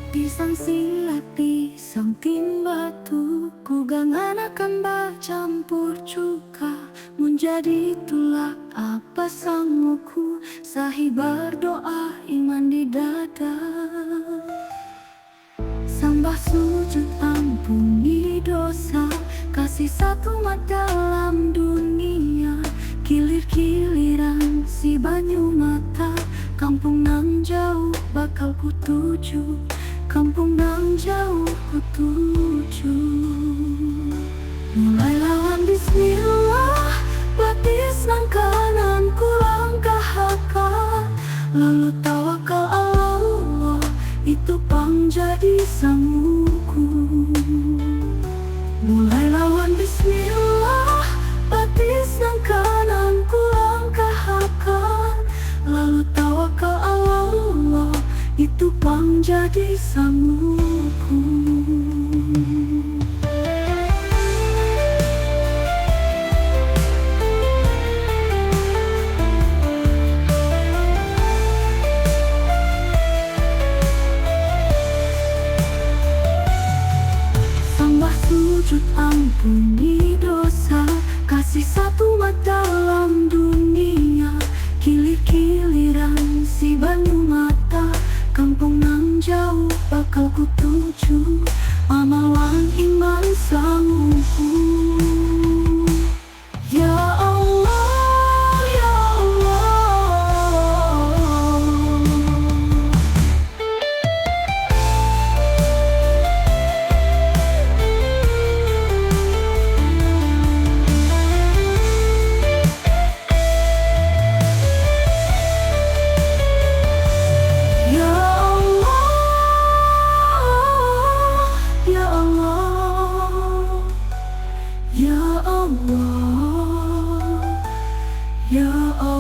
Pisang silat, pisang timbatu, kugangan akan campur cuka. Menjadi tulak apa sanguku, sahih berdoa iman di dada. Sembah sujud ampuni dosa, kasih satu mat dalam dunia. Kilir-kiliran si banyu mata, kampung nang jauh bakal ku tuju. Kampung nang jauh ku tuju. Mulai lawan bismillah, batis nang kanan ku langkahkan. Lalu tawakal Allah, itu pang jadi sanguku. Mulai lawan bismillah, batis nang kanan ku langkahkan. Lalu tawakal Allah, itu pang jadi sanguku. Sembah sujud ampuni dosa, kasih satu mat dalam dunia. Kilir-kiliran si banyu mata, kampung nang jauh bakal ku tuju. Amalan iman sanguku. Ya Allah, ya Allah. Ya Allah, ya Allah, ya Allah, ya Allah.